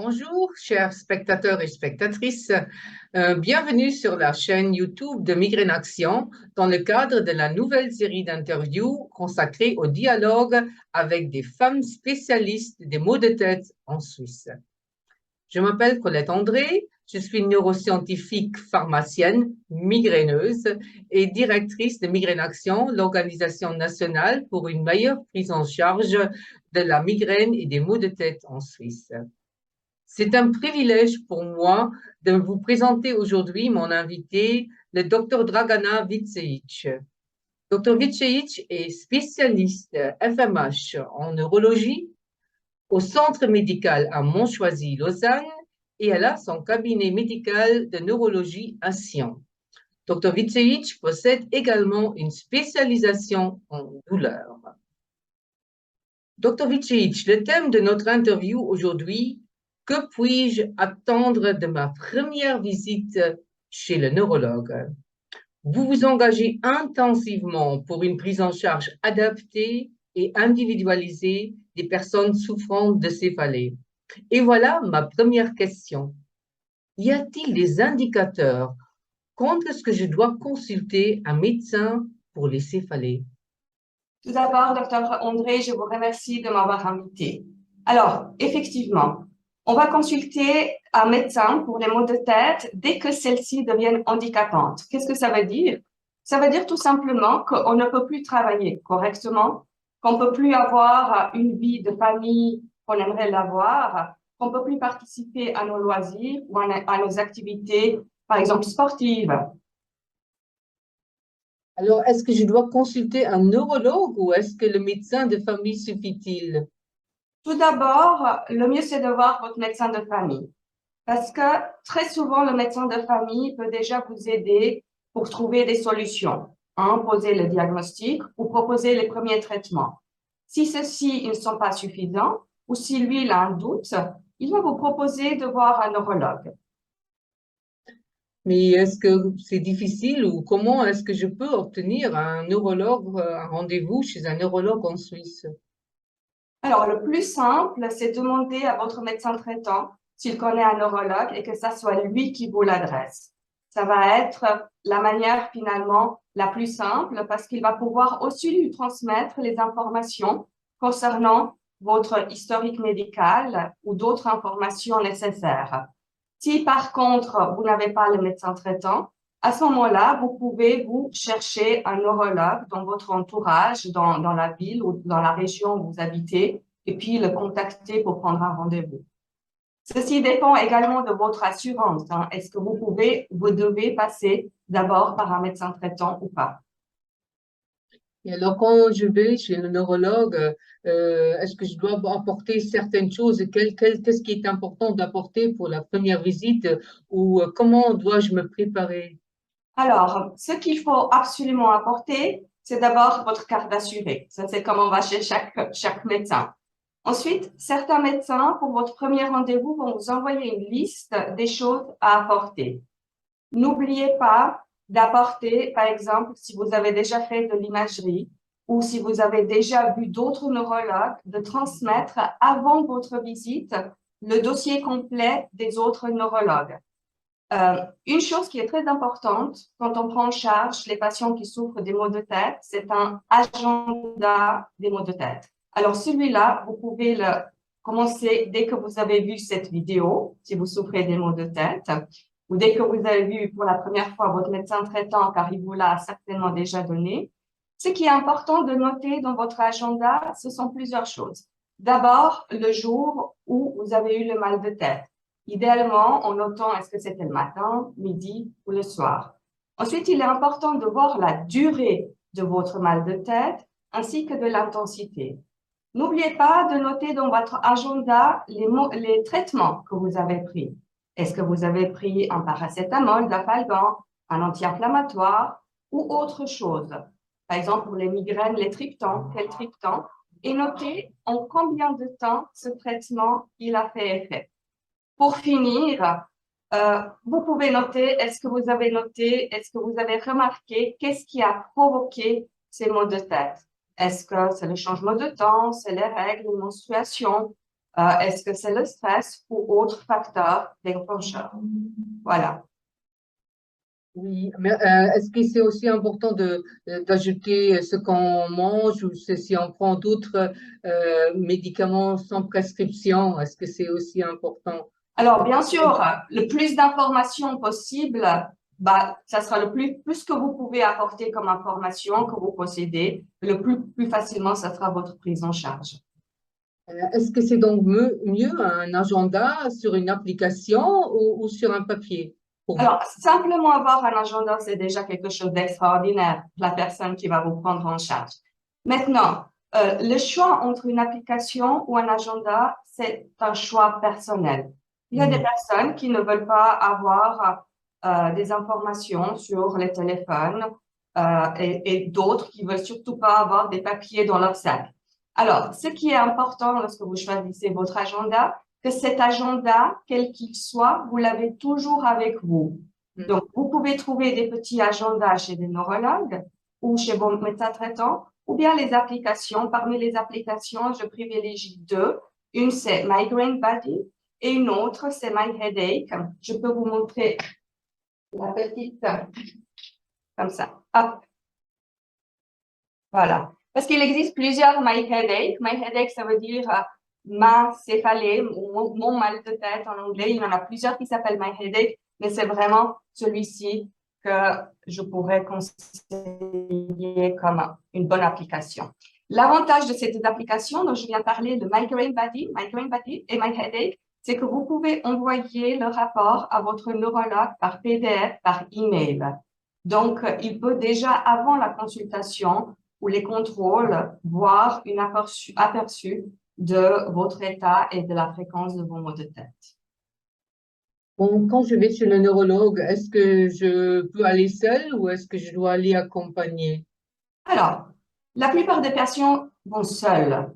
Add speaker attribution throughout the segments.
Speaker 1: Bonjour, chers spectateurs et spectatrices. Bienvenue sur la chaîne YouTube de Migraine Action dans le cadre de la nouvelle série d'interviews consacrée au dialogue avec des femmes spécialistes des maux de tête en Suisse. Je m'appelle Colette André, je suis neuroscientifique pharmacienne, migraineuse et directrice de Migraine Action, l'organisation nationale pour une meilleure prise en charge de la migraine et des maux de tête en Suisse. C'est un privilège pour moi de vous présenter aujourd'hui mon invité, le Dr Dragana Viceic. Dr Viceic est spécialiste FMH en neurologie au centre médical à Montchoisy-Lausanne et elle a son cabinet médical de neurologie à Sion. Dr Viceic possède également une spécialisation en douleur. Dr Viceic, le thème de notre interview aujourd'hui: que puis-je attendre de ma première visite chez le neurologue? Vous vous engagez intensivement pour une prise en charge adaptée et individualisée des personnes souffrant de céphalée. Et voilà ma première question. Y a-t-il des indicateurs quand est-ce que je dois consulter un médecin pour les céphalées?
Speaker 2: Tout d'abord, docteur André, je vous remercie de m'avoir invité. Alors, effectivement, on va consulter un médecin pour les maux de tête dès que celles-ci deviennent handicapantes. Qu'est-ce que ça veut dire? Ça veut dire tout simplement qu'on ne peut plus travailler correctement, qu'on ne peut plus avoir une vie de famille qu'on aimerait l'avoir, qu'on ne peut plus participer à nos loisirs ou à nos activités, par exemple sportives.
Speaker 1: Alors, est-ce que je dois consulter un neurologue ou est-ce que le médecin de famille suffit-il?
Speaker 2: Tout d'abord, le mieux, c'est de voir votre médecin de famille. Parce que très souvent, le médecin de famille peut déjà vous aider pour trouver des solutions, poser le diagnostic ou proposer les premiers traitements. Si ceux-ci ne sont pas suffisants ou si lui il a un doute, il va vous proposer de voir un neurologue.
Speaker 1: Mais est-ce que c'est difficile ou comment est-ce que je peux obtenir un neurologue, un rendez-vous chez un neurologue en Suisse?
Speaker 2: Alors, le plus simple, c'est demander à votre médecin traitant s'il connaît un neurologue et que ça soit lui qui vous l'adresse. Ça va être la manière finalement la plus simple parce qu'il va pouvoir aussi lui transmettre les informations concernant votre historique médical ou d'autres informations nécessaires. Si par contre, vous n'avez pas le médecin traitant, à ce moment-là, vous pouvez vous chercher un neurologue dans votre entourage, dans la ville ou dans la région où vous habitez, et puis le contacter pour prendre un rendez-vous. Ceci dépend également de votre assurance. Est-ce que vous devez passer d'abord par un médecin traitant ou pas?
Speaker 1: Et alors, quand je vais chez le neurologue, est-ce que je dois apporter certaines choses? Qu'est-ce qui est important d'apporter pour la première visite ou comment dois-je me préparer?
Speaker 2: Alors, ce qu'il faut absolument apporter, c'est d'abord votre carte d'assuré. Ça, c'est comme on va chez chaque médecin. Ensuite, certains médecins, pour votre premier rendez-vous, vont vous envoyer une liste des choses à apporter. N'oubliez pas d'apporter, par exemple, si vous avez déjà fait de l'imagerie ou si vous avez déjà vu d'autres neurologues, de transmettre avant votre visite le dossier complet des autres neurologues. Une chose qui est très importante quand on prend en charge les patients qui souffrent des maux de tête, c'est un agenda des maux de tête. Alors celui-là, vous pouvez le commencer dès que vous avez vu cette vidéo, si vous souffrez des maux de tête, ou dès que vous avez vu pour la première fois votre médecin traitant, car il vous l'a certainement déjà donné. Ce qui est important de noter dans votre agenda, ce sont plusieurs choses. D'abord, le jour où vous avez eu le mal de tête. Idéalement, en notant est-ce que c'était le matin, midi ou le soir. Ensuite, il est important de voir la durée de votre mal de tête ainsi que de l'intensité. N'oubliez pas de noter dans votre agenda les traitements que vous avez pris. Est-ce que vous avez pris un paracétamol, d'Afalgan, un anti-inflammatoire ou autre chose? Par exemple, pour les migraines, les triptans, quel triptan? Et notez en combien de temps ce traitement il a fait effet. Pour finir, vous pouvez noter, est-ce que vous avez noté, est-ce que vous avez remarqué qu'est-ce qui a provoqué ces maux de tête? Est-ce que c'est le changement de temps, c'est les règles, les menstruations, Est-ce que c'est le stress ou autre facteur déclencheur? Voilà.
Speaker 1: Oui, mais est-ce que c'est aussi important d'ajouter ce qu'on mange ou si on prend d'autres médicaments sans prescription? Est-ce que c'est aussi important?
Speaker 2: Alors, bien sûr, le plus d'informations possible, bah, ça sera le plus que vous pouvez apporter comme information que vous possédez, le plus facilement, ça sera votre prise en charge.
Speaker 1: Est-ce que c'est donc mieux un agenda sur une application ou sur un papier pour vous?
Speaker 2: Alors, simplement avoir un agenda, c'est déjà quelque chose d'extraordinaire pour la personne qui va vous prendre en charge. Maintenant, le choix entre une application ou un agenda, c'est un choix personnel. Il y a des personnes qui ne veulent pas avoir des informations sur les téléphones et d'autres qui veulent surtout pas avoir des papiers dans leur sac. Alors, ce qui est important lorsque vous choisissez votre agenda, que cet agenda, quel qu'il soit, vous l'avez toujours avec vous. Donc, vous pouvez trouver des petits agendas chez des neurologues ou chez vos médecins traitants, ou bien les applications. Parmi les applications, je privilégie deux. Une, c'est Migraine Buddy et une autre, c'est My Headache. Je peux vous montrer la petite, comme ça. Hop. Voilà. Parce qu'il existe plusieurs My Headache. My Headache, ça veut dire ma céphalée, mon mal de tête en anglais. Il y en a plusieurs qui s'appellent My Headache, mais c'est vraiment celui-ci que je pourrais conseiller comme une bonne application. L'avantage de cette application dont je viens de parler, le Migraine Buddy et My Headache, c'est que vous pouvez envoyer le rapport à votre neurologue par PDF, par email. Donc, il peut déjà, avant la consultation ou les contrôles, voir une aperçu de votre état et de la fréquence de vos maux de tête.
Speaker 1: Bon, quand je vais chez le neurologue, est-ce que je peux aller seule ou est-ce que je dois aller accompagner?
Speaker 2: Alors, la plupart des patients vont seuls.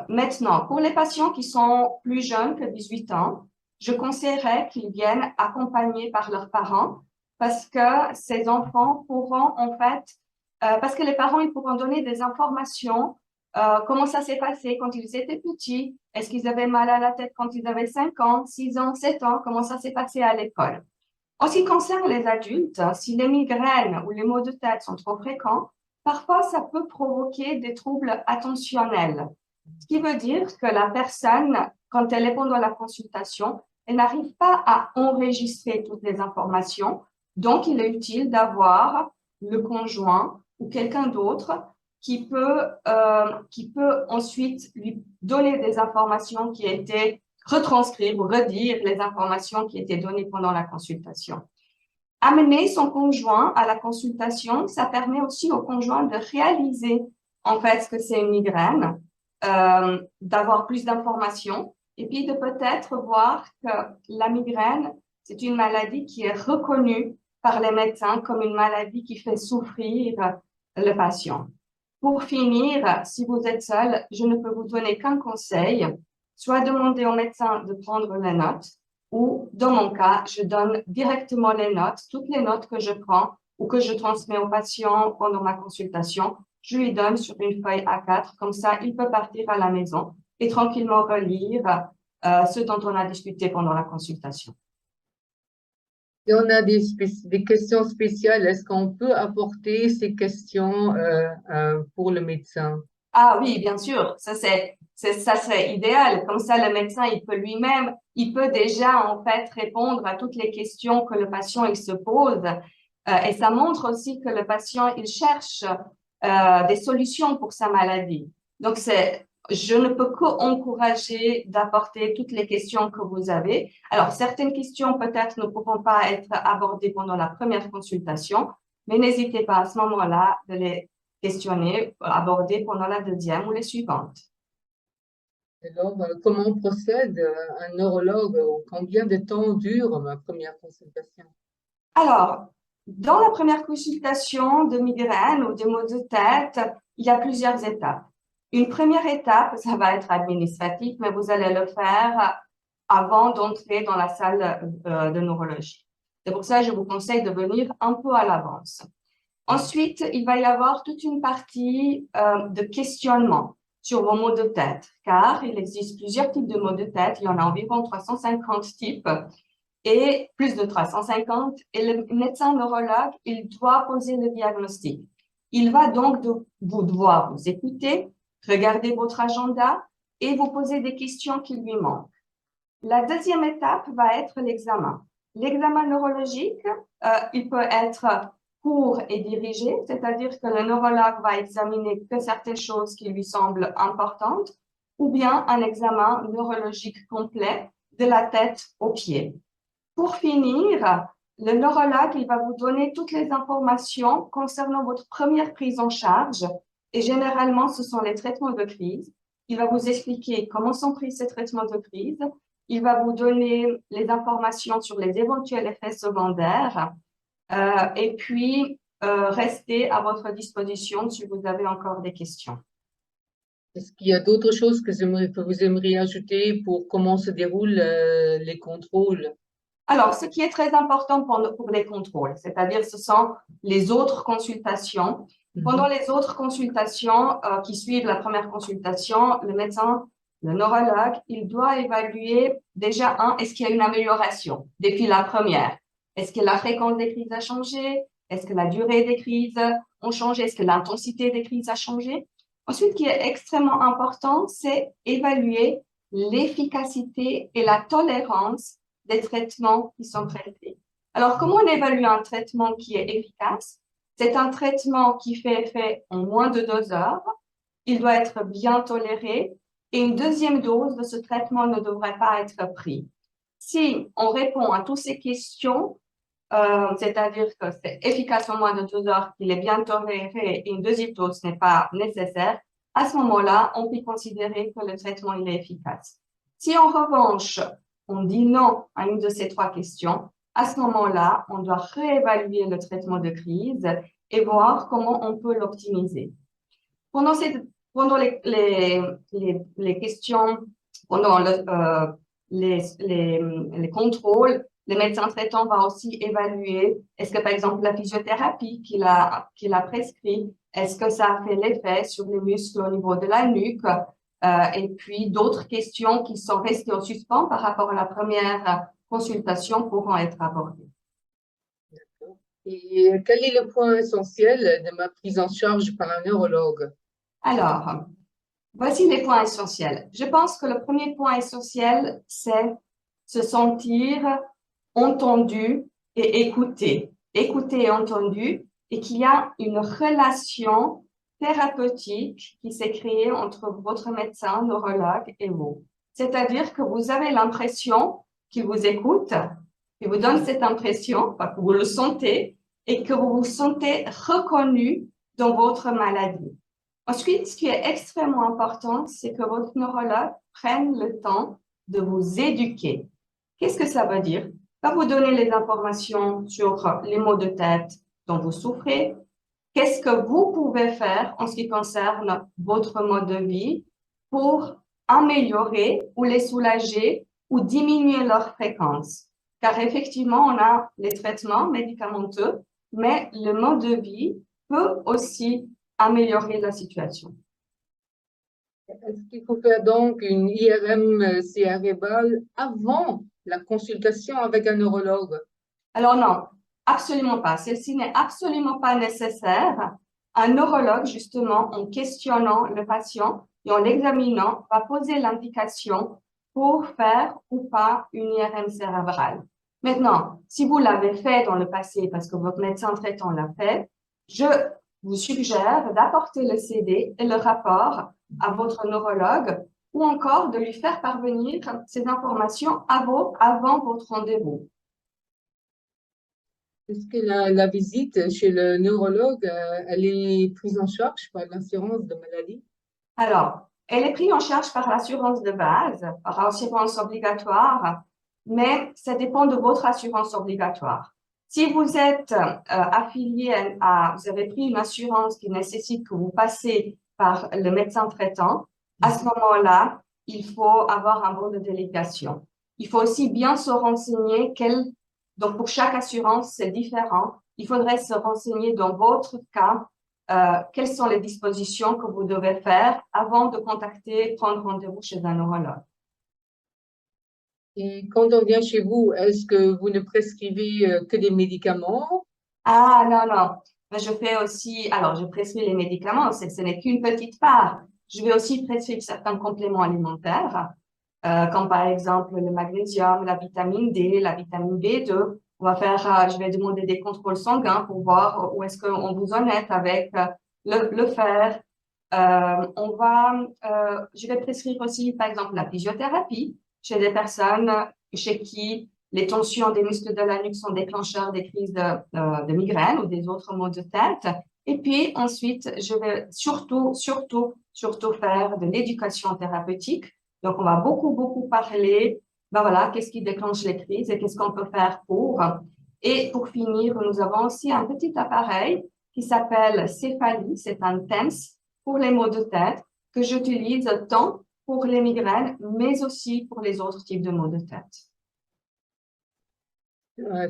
Speaker 2: Maintenant, pour les patients qui sont plus jeunes que 18 ans, je conseillerais qu'ils viennent accompagnés par leurs parents parce que ces enfants pourront en fait, parce que les parents, ils pourront donner des informations, comment ça s'est passé quand ils étaient petits, est-ce qu'ils avaient mal à la tête quand ils avaient 5 ans, 6 ans, 7 ans, comment ça s'est passé à l'école. En ce qui concerne les adultes, si les migraines ou les maux de tête sont trop fréquents, parfois ça peut provoquer des troubles attentionnels. Ce qui veut dire que la personne, quand elle est pendant la consultation, elle n'arrive pas à enregistrer toutes les informations. Donc, il est utile d'avoir le conjoint ou quelqu'un d'autre qui peut ensuite lui donner des informations qui étaient retranscrire ou redire les informations qui étaient données pendant la consultation. Amener son conjoint à la consultation, ça permet aussi au conjoint de réaliser en fait ce que c'est une migraine, d'avoir plus d'informations et puis de peut-être voir que la migraine, c'est une maladie qui est reconnue par les médecins comme une maladie qui fait souffrir le patient. Pour finir, si vous êtes seul, je ne peux vous donner qu'un conseil, soit demander au médecin de prendre les notes, ou dans mon cas, je donne directement les notes, toutes les notes que je prends ou que je transmets au patient pendant ma consultation, je lui donne sur une feuille A4, comme ça, il peut partir à la maison et tranquillement relire ce dont on a discuté pendant la consultation.
Speaker 1: Et on a des questions spéciales. Est-ce qu'on peut apporter ces questions pour le médecin?
Speaker 2: Ah oui, bien sûr, ça serait idéal. Comme ça, le médecin, il peut lui-même, il peut déjà en fait répondre à toutes les questions que le patient il se pose. Et ça montre aussi que le patient il cherche des solutions pour sa maladie. Donc je ne peux qu'encourager d'apporter toutes les questions que vous avez. Alors certaines questions peut-être ne pourront pas être abordées pendant la première consultation, mais n'hésitez pas à ce moment-là de les questionner, aborder pendant la deuxième ou les suivantes.
Speaker 1: Alors, comment on procède un neurologue? Combien de temps dure ma première consultation?
Speaker 2: Alors, dans la première consultation de migraine ou de maux de tête, il y a plusieurs étapes. Une première étape, ça va être administratif, mais vous allez le faire avant d'entrer dans la salle de neurologie. C'est pour ça que je vous conseille de venir un peu à l'avance. Ensuite, il va y avoir toute une partie de questionnement sur vos maux de tête, car il existe plusieurs types de maux de tête. Il y en a environ 350 types et plus de 350. Et le médecin neurologue, il doit poser le diagnostic. Il va donc devoir vous écouter, regarder votre agenda et vous poser des questions qui lui manquent. La deuxième étape va être l'examen. L'examen neurologique, il peut être court et dirigé, c'est-à-dire que le neurologue va examiner que certaines choses qui lui semblent importantes, ou bien un examen neurologique complet de la tête aux pieds. Pour finir, le neurologue, il va vous donner toutes les informations concernant votre première prise en charge, et généralement, ce sont les traitements de crise. Il va vous expliquer comment sont pris ces traitements de crise. Il va vous donner les informations sur les éventuels effets secondaires et puis rester à votre disposition si vous avez encore des questions.
Speaker 1: Est-ce qu'il y a d'autres choses que vous aimeriez ajouter pour comment se déroulent les contrôles?
Speaker 2: Alors, ce qui est très important pour les contrôles, c'est-à-dire ce sont les autres consultations. Pendant les autres consultations qui suivent la première consultation, le médecin, le neurologue, il doit évaluer déjà, est-ce qu'il y a une amélioration depuis la première? Est-ce que la fréquence des crises a changé? Est-ce que la durée des crises ont changé? Est-ce que l'intensité des crises a changé? Ensuite, ce qui est extrêmement important, c'est évaluer l'efficacité et la tolérance des traitements qui sont traités. Alors, comment on évalue un traitement qui est efficace? C'est un traitement qui fait effet en moins de 2 heures. Il doit être bien toléré et une deuxième dose de ce traitement ne devrait pas être prise. Si on répond à toutes ces questions, c'est-à-dire que c'est efficace en moins de 2 heures, qu'il est bien toléré et une deuxième dose n'est pas nécessaire, à ce moment-là, on peut considérer que le traitement il est efficace. Si en revanche, on dit non à une de ces 3 questions, à ce moment-là, on doit réévaluer le traitement de crise et voir comment on peut l'optimiser. Pendant les questions, pendant les contrôles, le médecin traitant va aussi évaluer est-ce que, par exemple, la physiothérapie qu'il a prescrit, est-ce que ça a fait l'effet sur les muscles au niveau de la nuque? Et puis, d'autres questions qui sont restées en suspens par rapport à la première consultation pourront être abordées.
Speaker 1: Et quel est le point essentiel de ma prise en charge par un neurologue?
Speaker 2: Alors, voici les points essentiels. Je pense que le premier point essentiel, c'est se sentir entendu et écouté. Écouté et entendu, et qu'il y a une relation thérapeutique qui s'est créée entre votre médecin, neurologue et vous. C'est-à-dire que vous avez l'impression qu'il vous écoute, qu'il vous donne cette impression, que vous le sentez, et que vous vous sentez reconnu dans votre maladie. Ensuite, ce qui est extrêmement important, c'est que votre neurologue prenne le temps de vous éduquer. Qu'est-ce que ça veut dire? Va vous donner les informations sur les maux de tête dont vous souffrez. Qu'est-ce que vous pouvez faire en ce qui concerne votre mode de vie pour améliorer ou les soulager ou diminuer leur fréquence? Car effectivement, on a les traitements médicamenteux, mais le mode de vie peut aussi améliorer la situation.
Speaker 1: Est-ce qu'il faut faire donc une IRM cérébrale avant la consultation avec un neurologue?
Speaker 2: Alors non, absolument pas. Celle-ci n'est absolument pas nécessaire. Un neurologue, justement, en questionnant le patient et en l'examinant, va poser l'indication pour faire ou pas une IRM cérébrale. Maintenant, si vous l'avez fait dans le passé parce que votre médecin traitant l'a fait, je vous suggère d'apporter le CD et le rapport à votre neurologue ou encore de lui faire parvenir ces informations avant votre rendez-vous.
Speaker 1: Est-ce que la visite chez le neurologue, elle est prise en charge par l'assurance de maladie?
Speaker 2: Alors, elle est prise en charge par l'assurance de base, par l'assurance obligatoire, mais ça dépend de votre assurance obligatoire. Si vous êtes affilié vous avez pris une assurance qui nécessite que vous passez par le médecin traitant, à ce moment-là, il faut avoir un bon de délégation. Il faut aussi bien se renseigner donc pour chaque assurance, c'est différent. Il faudrait se renseigner dans votre cas quelles sont les dispositions que vous devez faire avant de prendre rendez-vous chez un neurologue.
Speaker 1: Et quand on vient chez vous, est-ce que vous ne prescrivez que des médicaments?
Speaker 2: Ah, non, non. Mais je fais aussi, alors je prescris les médicaments, ce n'est qu'une petite part. Je vais aussi prescrire certains compléments alimentaires, comme par exemple le magnésium, la vitamine D, la vitamine B2. On va faire, je vais demander des contrôles sanguins pour voir où est-ce qu'on vous en est avec le fer. Je vais prescrire aussi, par exemple, la physiothérapie chez des personnes chez qui les tensions des muscles de la nuque sont déclencheurs des crises de migraine ou des autres maux de tête. Et puis ensuite, je vais surtout faire de l'éducation thérapeutique. Donc, on va beaucoup parler, ben voilà, qu'est-ce qui déclenche les crises et qu'est-ce qu'on peut faire pour. Et pour finir, nous avons aussi un petit appareil qui s'appelle Céphalie, c'est un TENS pour les maux de tête que j'utilise tant pour les migraines, mais aussi pour les autres types de maux de tête.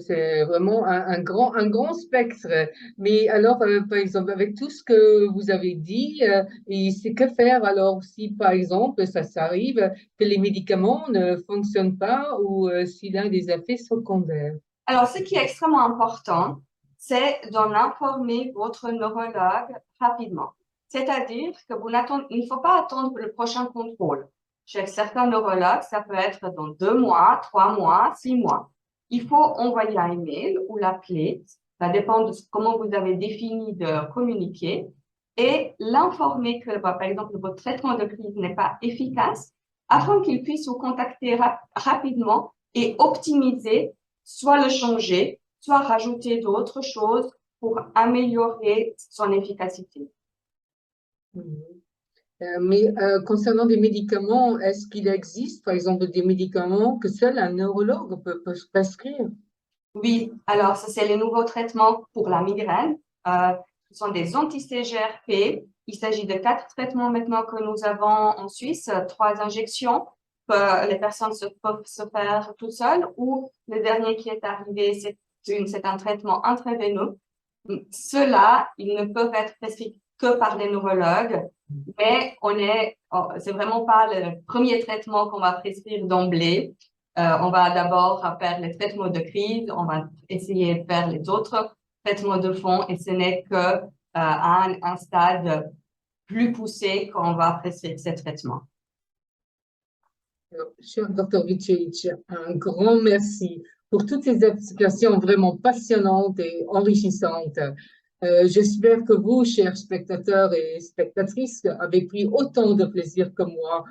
Speaker 1: C'est vraiment un grand spectre. Mais alors, par exemple, avec tout ce que vous avez dit, et c'est que faire alors si, par exemple, ça s'arrive que les médicaments ne fonctionnent pas ou s'il a des effets secondaires?
Speaker 2: Alors, ce qui est extrêmement important, c'est d'en informer votre neurologue rapidement. C'est-à-dire que il ne faut pas attendre le prochain contrôle. Chez certains neurologues, ça peut être dans 2 mois, 3 mois, 6 mois. Il faut envoyer un email ou l'appeler. Ça dépend de comment vous avez défini de communiquer et l'informer que, par exemple, votre traitement de crise n'est pas efficace afin qu'il puisse vous contacter rapidement et optimiser, soit le changer, soit rajouter d'autres choses pour améliorer son efficacité.
Speaker 1: Mhm. Mais concernant des médicaments, est-ce qu'il existe, par exemple, des médicaments que seul un neurologue peut prescrire?
Speaker 2: Oui, alors ça, c'est les nouveaux traitements pour la migraine. Ce sont des anti-CGRP. Il s'agit de 4 traitements maintenant que nous avons en Suisse, 3 injections que les personnes peuvent se faire tout seules ou le dernier qui est arrivé, c'est un traitement intraveineux. Ceux-là, ils ne peuvent être prescrits que par des neurologues, mais c'est vraiment pas le premier traitement qu'on va prescrire d'emblée. On va d'abord faire les traitements de crise, on va essayer de faire les autres traitements de fond et ce n'est que à un stade plus poussé qu'on va prescrire ces traitements.
Speaker 1: Cher Dr. Vujicic, un grand merci pour toutes ces explications vraiment passionnantes et enrichissantes. J'espère que vous, chers spectateurs et spectatrices, avez pris autant de plaisir que moi.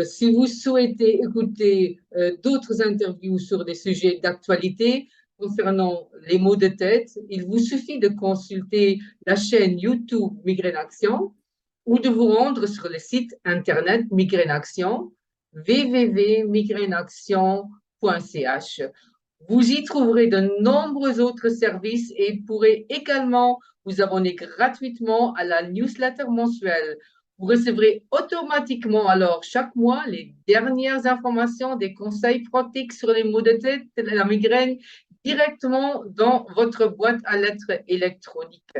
Speaker 1: Si vous souhaitez écouter d'autres interviews sur des sujets d'actualité concernant les maux de tête, il vous suffit de consulter la chaîne YouTube Migraine Action ou de vous rendre sur le site internet Migraine Action www.migraineaction.ch. Vous y trouverez de nombreux autres services et pourrez également vous abonner gratuitement à la newsletter mensuelle. Vous recevrez automatiquement alors chaque mois les dernières informations, des conseils pratiques sur les maux de tête et la migraine directement dans votre boîte à lettres électronique.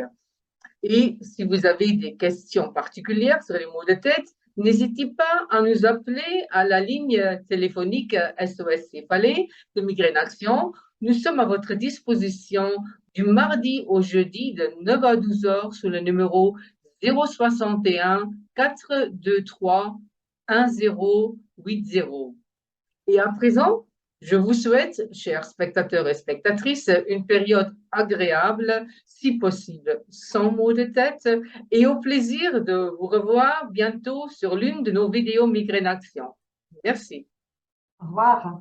Speaker 1: Et si vous avez des questions particulières sur les maux de tête, n'hésitez pas à nous appeler à la ligne téléphonique SOS Céphalée de Migraine Action. Nous sommes à votre disposition du mardi au jeudi de 9 à 12 heures sur le numéro 061 423 1080. Et à présent, je vous souhaite, chers spectateurs et spectatrices, une période agréable, si possible, sans maux de tête, et au plaisir de vous revoir bientôt sur l'une de nos vidéos Migraine Action. Merci.
Speaker 2: Au revoir.